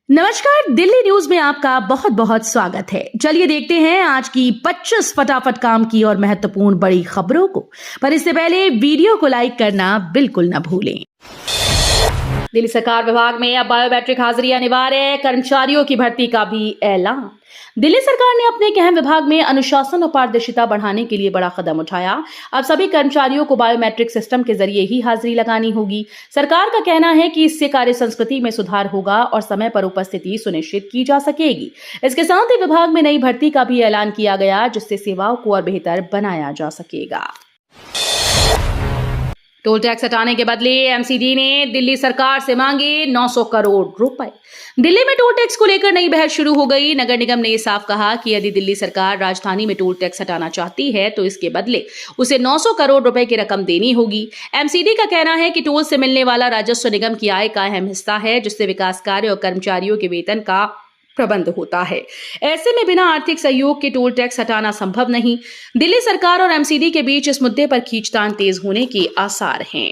नमस्कार, दिल्ली न्यूज में आपका बहुत बहुत स्वागत है। चलिए देखते हैं आज की 25 फटाफट काम की और महत्वपूर्ण बड़ी खबरों को। पर इससे पहले वीडियो को लाइक करना बिल्कुल न भूलें। दिल्ली सरकार विभाग में अब बायोमेट्रिक हाजिरी अनिवार्य, कर्मचारियों की भर्ती का भी ऐलान। दिल्ली सरकार ने अपने एक अहम विभाग में अनुशासन और पारदर्शिता बढ़ाने के लिए बड़ा कदम उठाया। अब सभी कर्मचारियों को बायोमेट्रिक सिस्टम के जरिए ही हाजिरी लगानी होगी। सरकार का कहना है कि इससे कार्य संस्कृति में सुधार होगा और समय पर उपस्थिति सुनिश्चित की जा सकेगी। इसके साथ ही विभाग में नई भर्ती का भी ऐलान किया गया, जिससे सेवाओं को और बेहतर बनाया जा सकेगा। टोल टैक्स हटाने के बदले एमसीडी ने दिल्ली सरकार से मांगे 900 करोड़ रुपए। दिल्ली में टोल टैक्स को लेकर नई बहस शुरू हो गई। नगर निगम ने साफ कहा कि यदि दिल्ली सरकार राजधानी में टोल टैक्स हटाना चाहती है तो इसके बदले उसे 900 करोड़ रुपए की रकम देनी होगी। एमसीडी का कहना है कि टोल से मिलने वाला राजस्व निगम की आय का अहम हिस्सा है, जिससे विकास कार्य और कर्मचारियों के वेतन का प्रबंध होता है। ऐसे में बिना आर्थिक सहयोग के टोल टैक्स हटाना संभव नहीं। दिल्ली सरकार और एमसीडी के बीच इस मुद्दे पर खींचतान तेज होने के आसार हैं।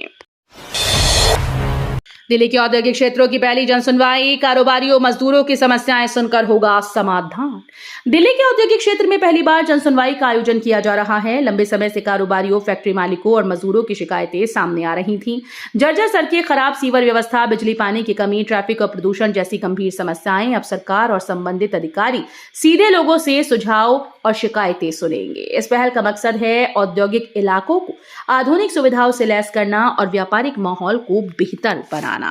दिल्ली के औद्योगिक क्षेत्रों की पहली जनसुनवाई, कारोबारियों मजदूरों की समस्याएं सुनकर होगा समाधान। दिल्ली के औद्योगिक क्षेत्र में पहली बार जनसुनवाई का आयोजन किया जा रहा है। लंबे समय से कारोबारियों, फैक्ट्री मालिकों और मजदूरों की शिकायतें सामने आ रही थीं। जर्जर सड़कें, खराब सीवर व्यवस्था, बिजली पानी की कमी, ट्रैफिक और प्रदूषण जैसी गंभीर समस्याएं। अब सरकार और संबंधित अधिकारी सीधे लोगों से सुझाव और शिकायतें सुनेंगे। इस पहल का मकसद है औद्योगिक इलाकों को आधुनिक सुविधाओं से लैस करना और व्यापारिक माहौल को बेहतर बनाना।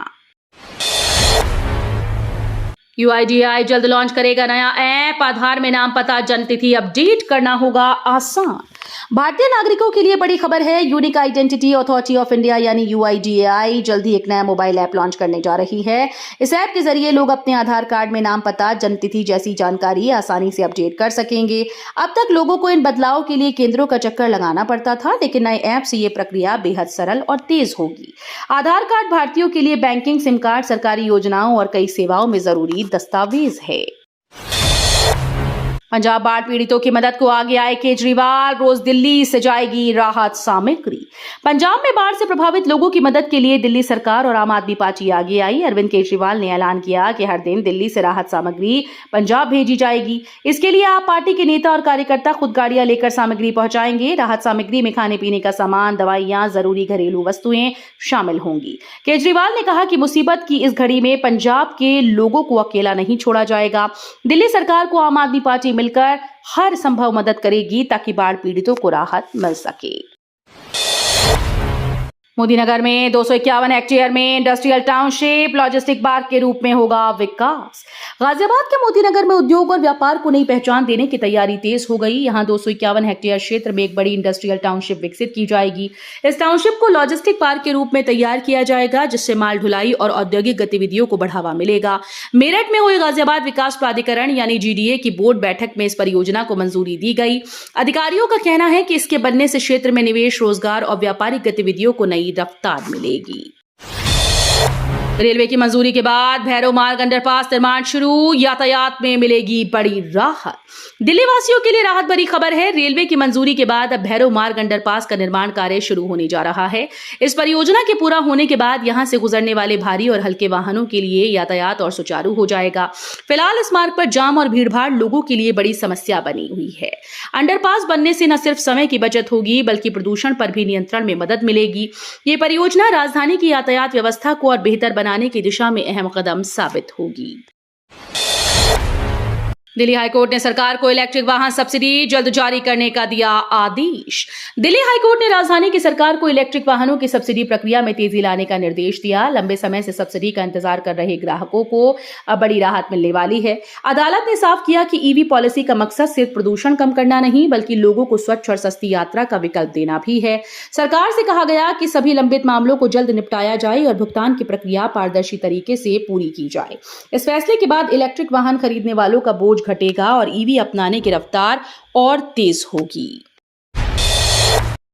UIDAI जल्द लॉन्च करेगा नया ऐप। आधार में नाम, पता, जन्मतिथि अपडेट करना होगा आसान। भारतीय नागरिकों के लिए बड़ी खबर है। Unique identity authority of India यानी UIDAI जल्द ही एक नया मोबाइल ऐप लॉन्च करने जा रही है। इस ऐप के जरिए लोग अपने आधार कार्ड में नाम, पता, जन्मतिथि जैसी जानकारी आसानी से अपडेट कर सकेंगे। अब तक लोगों को इन बदलावों के लिए केंद्रों का चक्कर लगाना पड़ता था, लेकिन नए ऐप से ये प्रक्रिया बेहद सरल और तेज होगी। आधार कार्ड भारतीयों के लिए बैंकिंग, सिम कार्ड, सरकारी योजनाओं और कई सेवाओं में जरूरी दस्तावेज है। पंजाब बाढ़ पीड़ितों की मदद को आगे आए केजरीवाल। रोज दिल्ली से जाएगी राहत सामग्री। पंजाब में बाढ़ से प्रभावित लोगों की मदद के लिए दिल्ली सरकार और आम आदमी पार्टी आगे आई। अरविंद केजरीवाल ने ऐलान किया कि हर दिन दिल्ली से राहत सामग्री पंजाब भेजी जाएगी। इसके लिए आप पार्टी के नेता और कार्यकर्ता खुद गाड़ियां लेकर सामग्री पहुंचाएंगे। राहत सामग्री में खाने पीने का सामान, दवाइयां, जरूरी घरेलू वस्तुएं शामिल होंगी। केजरीवाल ने कहा कि मुसीबत की इस घड़ी में पंजाब के लोगों को अकेला नहीं छोड़ा जाएगा। दिल्ली सरकार को आम आदमी पार्टी मिलकर हर संभव मदद करेगी ताकि बाढ़ पीड़ितों को राहत मिल सके। मोदीनगर में 251 हेक्टेयर में इंडस्ट्रियल टाउनशिप, लॉजिस्टिक पार्क के रूप में होगा विकास। गाजियाबाद के मोदीनगर में उद्योग और व्यापार को नई पहचान देने की तैयारी तेज हो गई। यहां 251 हेक्टेयर क्षेत्र में एक बड़ी इंडस्ट्रियल टाउनशिप विकसित की जाएगी। इस टाउनशिप को लॉजिस्टिक पार्क के रूप में तैयार किया जाएगा, जिससे माल ढुलाई और औद्योगिक गतिविधियों को बढ़ावा मिलेगा। मेरठ में हुई गाजियाबाद विकास प्राधिकरण यानी GDA की बोर्ड बैठक में इस परियोजना को मंजूरी दी गई। अधिकारियों का कहना है कि इसके बनने से क्षेत्र में निवेश, रोजगार और व्यापारिक गतिविधियों को नई रफ्तार मिलेगी। रेलवे की मंजूरी के बाद भैरव मार्ग अंडरपास निर्माण शुरू, यातायात में मिलेगी बड़ी राहत। दिल्ली वासियों के लिए राहत भरी खबर है। रेलवे की मंजूरी के बाद अब भैरव मार्ग अंडरपास का निर्माण कार्य शुरू होने जा रहा है। इस परियोजना के पूरा होने के बाद यहां से गुजरने वाले भारी और हल्के वाहनों के लिए यातायात और सुचारू हो जाएगा। फिलहाल इस मार्ग पर जाम और भीड़भाड़ लोगों के लिए बड़ी समस्या बनी हुई है। अंडरपास बनने से न सिर्फ समय की बचत होगी, बल्कि प्रदूषण पर भी नियंत्रण में मदद मिलेगी। ये परियोजना राजधानी की यातायात व्यवस्था को और बेहतर बनाने की दिशा में अहम कदम साबित होगी। दिल्ली हाईकोर्ट ने सरकार को इलेक्ट्रिक वाहन सब्सिडी जल्द जारी करने का दिया आदेश। दिल्ली हाईकोर्ट ने राजधानी की सरकार को इलेक्ट्रिक वाहनों की सब्सिडी प्रक्रिया में तेजी लाने का निर्देश दिया। लंबे समय से सब्सिडी का इंतजार कर रहे ग्राहकों को अब बड़ी राहत मिलने वाली है। अदालत ने साफ किया कि EV पॉलिसी का मकसद सिर्फ प्रदूषण कम करना नहीं, बल्कि लोगों को स्वच्छ और सस्ती यात्रा का विकल्प देना भी है। सरकार से कहा गया कि सभी लंबित मामलों को जल्द निपटाया जाए और भुगतान की प्रक्रिया पारदर्शी तरीके से पूरी की जाए। इस फैसले के बाद इलेक्ट्रिक वाहन खरीदने वालों का बोझ घटेगा और EV अपनाने की रफ्तार और तेज होगी।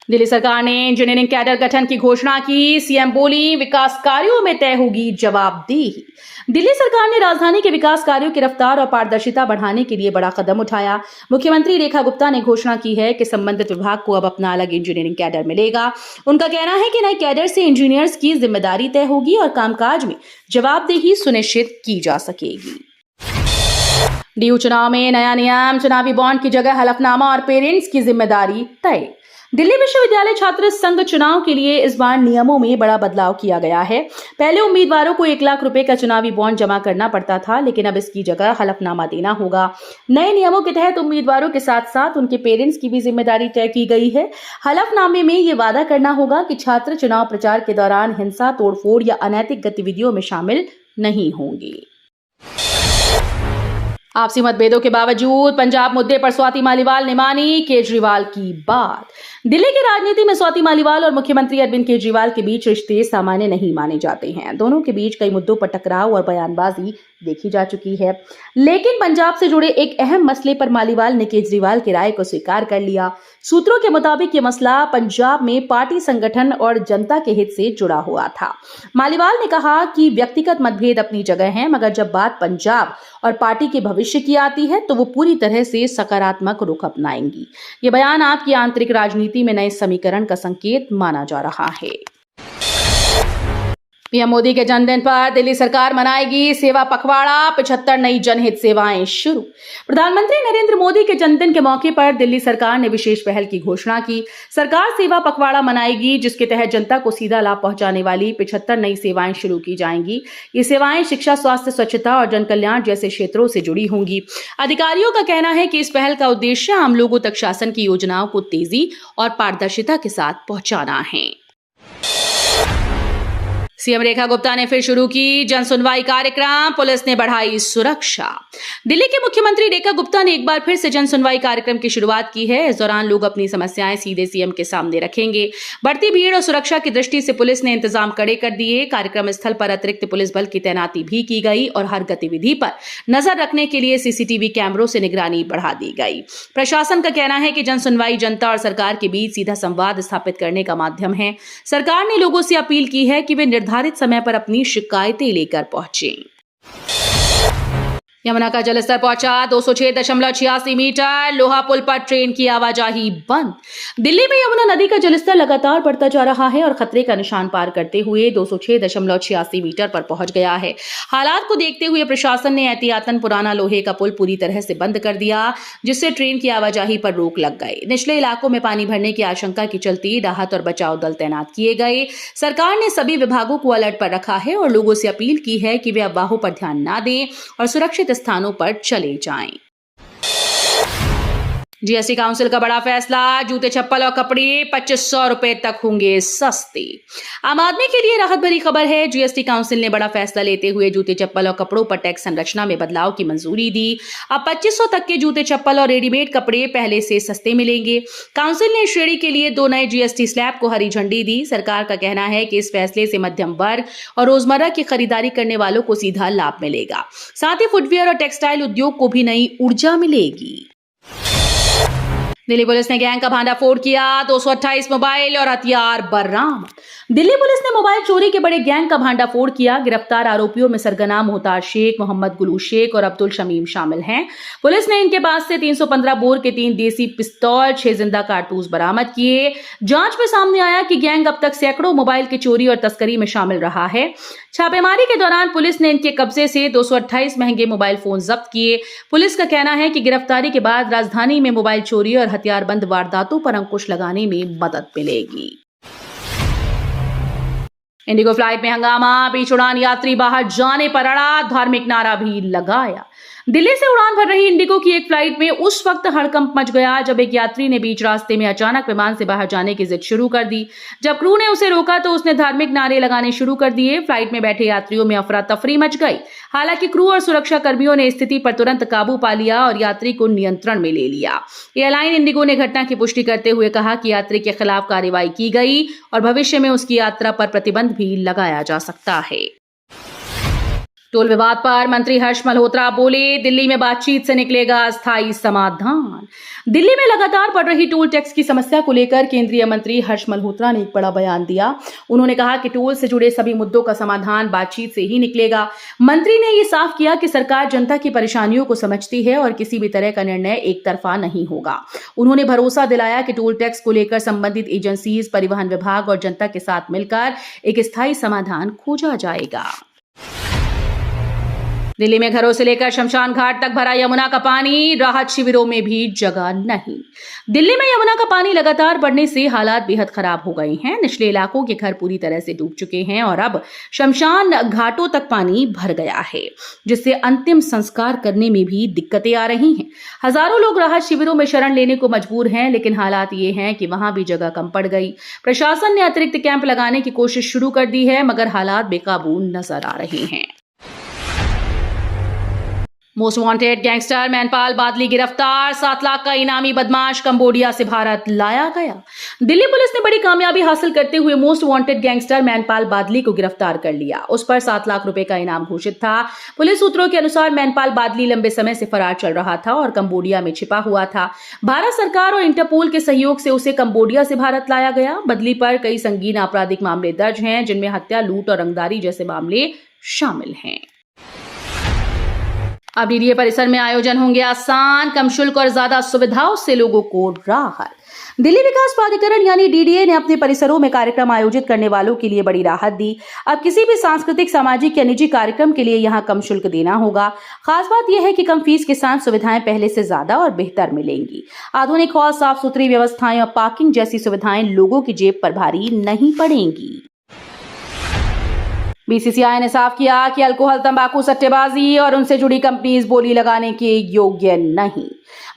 दिल्ली सरकार ने इंजीनियरिंग कैडर गठन की घोषणा की। सीएम बोली, विकास कार्यों में तय होगी जवाबदेही। दिल्ली सरकार ने राजधानी के विकास कार्यों की रफ्तार और पारदर्शिता बढ़ाने के लिए बड़ा कदम उठाया। मुख्यमंत्री रेखा गुप्ता ने घोषणा की है कि संबंधित विभाग को अब अपना अलग इंजीनियरिंग कैडर मिलेगा। उनका कहना है कि नए कैडर से इंजीनियर्स की जिम्मेदारी तय होगी और कामकाज में जवाबदेही सुनिश्चित की जा सकेगी। डीयू चुनाव में नया नियम, चुनावी बॉन्ड की जगह हलफनामा और पेरेंट्स की जिम्मेदारी तय। दिल्ली विश्वविद्यालय छात्र संघ चुनाव के लिए इस बार नियमों में बड़ा बदलाव किया गया है। पहले उम्मीदवारों को 1 लाख रुपए का चुनावी बॉन्ड जमा करना पड़ता था, लेकिन अब इसकी जगह हलफनामा देना होगा। नए नियमों के तहत उम्मीदवारों के साथ साथ उनके पेरेंट्स की भी जिम्मेदारी तय की गई है। हलफनामे में ये वादा करना होगा कि छात्र चुनाव प्रचार के दौरान हिंसा, तोड़फोड़ या अनैतिक गतिविधियों में शामिल नहीं होंगे। आपसी मतभेदों के बावजूद पंजाब मुद्दे पर स्वाति मालीवाल ने मानी केजरीवाल की बात। दिल्ली की राजनीति में स्वाति मालीवाल और मुख्यमंत्री अरविंद केजरीवाल के बीच रिश्ते सामान्य नहीं माने जाते हैं। दोनों के बीच कई मुद्दों पर टकराव और बयानबाजी देखी जा चुकी है, लेकिन पंजाब से जुड़े एक अहम मसले पर मालीवाल ने केजरीवाल की राय को स्वीकार कर लिया। सूत्रों के मुताबिक ये मसला पंजाब में पार्टी संगठन और जनता के हित से जुड़ा हुआ था। मालीवाल ने कहा कि व्यक्तिगत मतभेद अपनी जगह हैं, मगर जब बात पंजाब और पार्टी के भविष्य की आती है तो वो पूरी तरह से सकारात्मक रुख अपनाएंगी। ये बयान आपकी आंतरिक राजनीति में नए समीकरण का संकेत माना जा रहा है। पीएम मोदी के जन्मदिन पर दिल्ली सरकार मनाएगी सेवा पखवाड़ा, 75 नई जनहित सेवाएं शुरू। प्रधानमंत्री नरेंद्र मोदी के जन्मदिन के मौके पर दिल्ली सरकार ने विशेष पहल की घोषणा की। सरकार सेवा पखवाड़ा मनाएगी, जिसके तहत जनता को सीधा लाभ पहुंचाने वाली 75 नई सेवाएं शुरू की जाएंगी। ये सेवाएं शिक्षा, स्वास्थ्य, स्वच्छता और जन कल्याण जैसे क्षेत्रों से जुड़ी होंगी। अधिकारियों का कहना है कि इस पहल का उद्देश्य आम लोगों तक शासन की योजनाओं को तेजी और पारदर्शिता के साथ पहुंचाना है। सीएम रेखा गुप्ता ने फिर शुरू की जन सुनवाई कार्यक्रम, पुलिस ने बढ़ाई सुरक्षा। दिल्ली के मुख्यमंत्री रेखा गुप्ता ने एक बार फिर से जन सुनवाई कार्यक्रम की शुरुआत की है। इस दौरान लोग अपनी समस्याएं सीधे सीएम के सामने रखेंगे। बढ़ती भीड़ और सुरक्षा की दृष्टि से पुलिस ने इंतजाम कड़े कर दिए। कार्यक्रम स्थल पर अतिरिक्त पुलिस बल की तैनाती भी की गई और हर गतिविधि पर नजर रखने के लिए सीसीटीवी कैमरों से निगरानी बढ़ा दी गई। प्रशासन का कहना है कि जन सुनवाई जनता और सरकार के बीच सीधा संवाद स्थापित करने का माध्यम है। सरकार ने लोगों से अपील की है कि वे निर्धारित समय पर अपनी शिकायतें लेकर पहुंचे। यमुना का जलस्तर पहुंचा 206.86 मीटर, लोहा पुल पर ट्रेन की आवाजाही बंद। दिल्ली में यमुना नदी का जलस्तर लगातार बढ़ता जा रहा है और खतरे का निशान पार करते हुए 206.86 मीटर पर पहुंच गया है। हालात को देखते हुए प्रशासन ने एहतियातन पुराना लोहे का पुल पूरी तरह से बंद कर दिया, जिससे ट्रेन की आवाजाही पर रोक लग गई। निचले इलाकों में पानी भरने की आशंका के चलते राहत और बचाव दल तैनात किए गए। सरकार ने सभी विभागों को अलर्ट पर रखा है और लोगों से अपील की है कि वे अफवाहों पर ध्यान न दें और सुरक्षित स्थानों पर चले जाएं। जीएसटी काउंसिल का बड़ा फैसला, जूते, चप्पल और कपड़े 2500 रुपए तक होंगे सस्ते। आम आदमी के लिए राहत भरी खबर है। जीएसटी काउंसिल ने बड़ा फैसला लेते हुए जूते, चप्पल और कपड़ों पर टैक्स संरचना में बदलाव की मंजूरी दी। अब 2500 तक के जूते, चप्पल और रेडीमेड कपड़े पहले से सस्ते मिलेंगे। काउंसिल ने इस श्रेणी के लिए 2 नए जीएसटी स्लैब को हरी झंडी दी। सरकार का कहना है कि इस फैसले से मध्यम वर्ग और रोजमर्रा की खरीदारी करने वालों को सीधा लाभ मिलेगा। साथ ही फुटवियर और टेक्सटाइल उद्योग को भी नई ऊर्जा मिलेगी। दिल्ली पुलिस ने गैंग का भांडाफोड़ किया, 228 मोबाइल और हथियार बरामद। दिल्ली पुलिस ने मोबाइल चोरी के बड़े गैंग का भांडाफोड़ किया। गिरफ्तार आरोपियों में सरगना मोहताज शेख, मोहम्मद गुलू शेख और अब्दुल शमीम शामिल हैं। पुलिस ने इनके पास से 315 बोर के 3 देसी पिस्तौल, 6 जिंदा कारतूस बरामद किए। जांच में सामने आया कि गैंग अब तक सैकड़ों मोबाइल की चोरी और तस्करी में शामिल रहा है। छापेमारी के दौरान पुलिस ने इनके कब्जे से 228 महंगे मोबाइल फोन जब्त किए। पुलिस का कहना है कि गिरफ्तारी के बाद राजधानी में मोबाइल चोरी और हथियारबंद वारदातों पर अंकुश लगाने में मदद मिलेगी। इंडिगो फ्लाइट में हंगामा, बीच उड़ान यात्री बाहर जाने पर अड़ा, धार्मिक नारा भी लगाया। दिल्ली से उड़ान भर रही इंडिगो की एक फ्लाइट में उस वक्त हड़कंप मच गया जब एक यात्री ने बीच रास्ते में अचानक विमान से बाहर जाने की जिद शुरू कर दी। जब क्रू ने उसे रोका तो उसने धार्मिक नारे लगाने शुरू कर दिए। फ्लाइट में बैठे यात्रियों में अफरा तफरी मच गई। हालांकि क्रू और सुरक्षा कर्मियों ने स्थिति पर तुरंत काबू पा लिया और यात्री को नियंत्रण में ले लिया। एयरलाइन इंडिगो ने घटना की पुष्टि करते हुए कहा कि यात्री के खिलाफ कार्रवाई की गई और भविष्य में उसकी यात्रा पर प्रतिबंध भी लगाया जा सकता है। टोल विवाद पर मंत्री हर्ष मल्होत्रा बोले, दिल्ली में बातचीत से निकलेगा स्थायी समाधान। दिल्ली में लगातार बढ़ रही टोल टैक्स की समस्या को लेकर केंद्रीय मंत्री हर्ष मल्होत्रा ने एक बड़ा बयान दिया। उन्होंने कहा कि टोल से जुड़े सभी मुद्दों का समाधान बातचीत से ही निकलेगा। मंत्री ने ये साफ किया कि सरकार जनता की परेशानियों को समझती है और किसी भी तरह का निर्णय एक तरफा नहीं होगा। उन्होंने भरोसा दिलाया कि टोल टैक्स को लेकर संबंधित एजेंसीज, परिवहन विभाग और जनता के साथ मिलकर एक स्थायी समाधान खोजा जाएगा। दिल्ली में घरों से लेकर शमशान घाट तक भरा यमुना का पानी, राहत शिविरों में भी जगह नहीं। दिल्ली में यमुना का पानी लगातार बढ़ने से हालात बेहद खराब हो गए हैं। निचले इलाकों के घर पूरी तरह से डूब चुके हैं और अब शमशान घाटों तक पानी भर गया है, जिससे अंतिम संस्कार करने में भी दिक्कतें आ रही हैं। हजारों लोग राहत शिविरों में शरण लेने को मजबूर हैं, लेकिन हालात ये हैं कि वहां भी जगह कम पड़ गई। प्रशासन ने अतिरिक्त कैंप लगाने की कोशिश शुरू कर दी है, मगर हालात बेकाबू नजर आ रहे हैं। मोस्ट वांटेड गैंगस्टर मैनपाल बादली गिरफ्तार, 7 लाख का इनामी बदमाश कंबोडिया से भारत लाया गया। दिल्ली पुलिस ने बड़ी कामयाबी हासिल करते हुए मोस्ट वांटेड गैंगस्टर मैनपाल बादली को गिरफ्तार कर लिया। उस पर 7 लाख रुपए का इनाम घोषित था। पुलिस सूत्रों के अनुसार मैनपाल बादली लंबे समय से फरार चल रहा था और कंबोडिया में छिपा हुआ था। भारत सरकार और इंटरपोल के सहयोग से उसे कंबोडिया से भारत लाया गया। बदली पर कई संगीन आपराधिक मामले दर्ज हैं, जिनमें हत्या, लूट और रंगदारी जैसे मामले शामिल हैं। अब डीडीए परिसर में आयोजन होंगे आसान, कम शुल्क और ज्यादा सुविधाओं से लोगों को राहत। दिल्ली विकास प्राधिकरण यानी डीडीए ने अपने परिसरों में कार्यक्रम आयोजित करने वालों के लिए बड़ी राहत दी। अब किसी भी सांस्कृतिक, सामाजिक या निजी कार्यक्रम के लिए यहां कम शुल्क देना होगा। खास बात यह है कि कम फीस के साथ सुविधाएं पहले से ज्यादा और बेहतर मिलेंगी। आधुनिक हॉल, साफ सुथरी व्यवस्थाएं और पार्किंग जैसी सुविधाएं लोगों की जेब पर भारी नहीं पड़ेंगी। बीसीसीआई ने साफ किया कि अल्कोहल, तंबाकू, सट्टेबाजी और उनसे जुड़ी कंपनीज बोली लगाने के योग्य नहीं।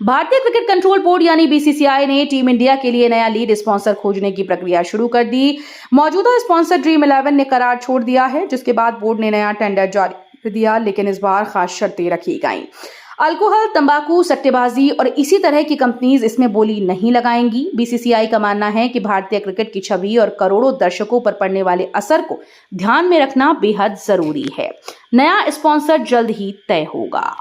भारतीय क्रिकेट कंट्रोल बोर्ड यानी बीसीसीआई ने टीम इंडिया के लिए नया लीड स्पॉन्सर खोजने की प्रक्रिया शुरू कर दी। मौजूदा स्पॉन्सर ड्रीम 11 ने करार छोड़ दिया है, जिसके बाद बोर्ड ने नया टेंडर जारी कर दिया, लेकिन इस बार खास शर्तें रखी गईं। अल्कोहल, तंबाकू, सट्टेबाजी और इसी तरह की कंपनीज इसमें बोली नहीं लगाएंगी। बीसीसीआई का मानना है कि भारतीय क्रिकेट की छवि और करोड़ों दर्शकों पर पड़ने वाले असर को ध्यान में रखना बेहद जरूरी है। नया स्पॉन्सर जल्द ही तय होगा।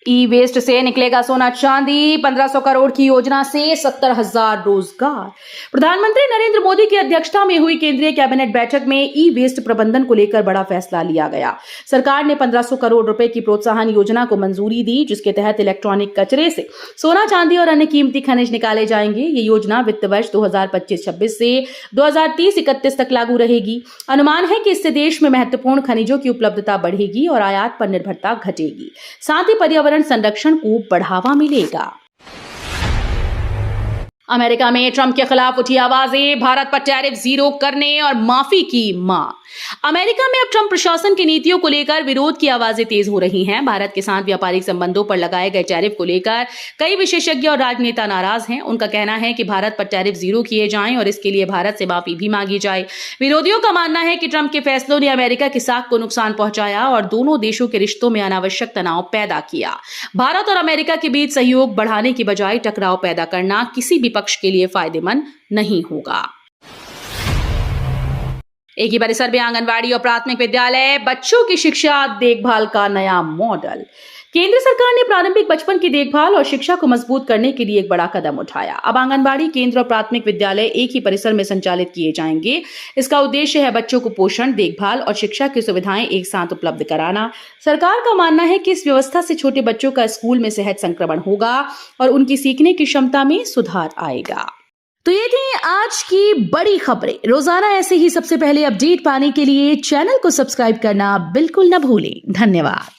ई वेस्ट से निकलेगा सोना चांदी, 1500 करोड़ की योजना से 70,000 रोजगार। प्रधानमंत्री नरेंद्र मोदी की अध्यक्षता में हुई केंद्रीय कैबिनेट बैठक में ई वेस्ट प्रबंधन को लेकर बड़ा फैसला लिया गया। सरकार ने 1500 करोड़ रुपए की प्रोत्साहन योजना को मंजूरी दी, जिसके तहत इलेक्ट्रॉनिक कचरे से सोना, चांदी और अन्य कीमती खनिज निकाले जाएंगे। ये योजना वित्त वर्ष 2025-26 से 2030-31 तक लागू रहेगी। अनुमान है कि इससे देश में महत्वपूर्ण खनिजों की उपलब्धता बढ़ेगी और आयात पर निर्भरता घटेगी। साथ ही पर्यावरण संरक्षण को बढ़ावा मिलेगा। अमेरिका में ट्रंप के खिलाफ उठी आवाजें, भारत पर टैरिफ जीरो करने और माफी की मांग। अमेरिका में अब ट्रंप प्रशासन की नीतियों को लेकर विरोध की आवाजें तेज हो रही हैं। भारत के साथ व्यापारिक संबंधों पर लगाए गए टैरिफ को लेकर कई विशेषज्ञ और राजनेता नाराज हैं। उनका कहना है कि भारत पर टैरिफ जीरो किए जाएं और इसके लिए भारत से माफी भी मांगी जाए। विरोधियों का मानना है कि ट्रंप के फैसलों ने अमेरिका की साख को नुकसान पहुंचाया और दोनों देशों के रिश्तों में अनावश्यक तनाव पैदा किया। भारत और अमेरिका के बीच सहयोग बढ़ाने की बजाय टकराव पैदा करना किसी भी पक्ष के लिए फायदेमंद नहीं होगा। एक ही परिसर में आंगनवाड़ी और प्राथमिक विद्यालय, बच्चों की शिक्षा देखभाल का नया मॉडल। केंद्र सरकार ने प्रारंभिक बचपन की देखभाल और शिक्षा को मजबूत करने के लिए एक बड़ा कदम उठाया। अब आंगनबाड़ी केंद्र और प्राथमिक विद्यालय एक ही परिसर में संचालित किए जाएंगे। इसका उद्देश्य है बच्चों को पोषण, देखभाल और शिक्षा की सुविधाएं एक साथ उपलब्ध कराना। सरकार का मानना है कि इस व्यवस्था से छोटे बच्चों का स्कूल में सहज संक्रमण होगा और उनकी सीखने की क्षमता में सुधार आएगा। तो ये थी आज की बड़ी खबरें। रोजाना ऐसे ही सबसे पहले अपडेट पाने के लिए चैनल को सब्सक्राइब करना बिल्कुल न भूलें। धन्यवाद।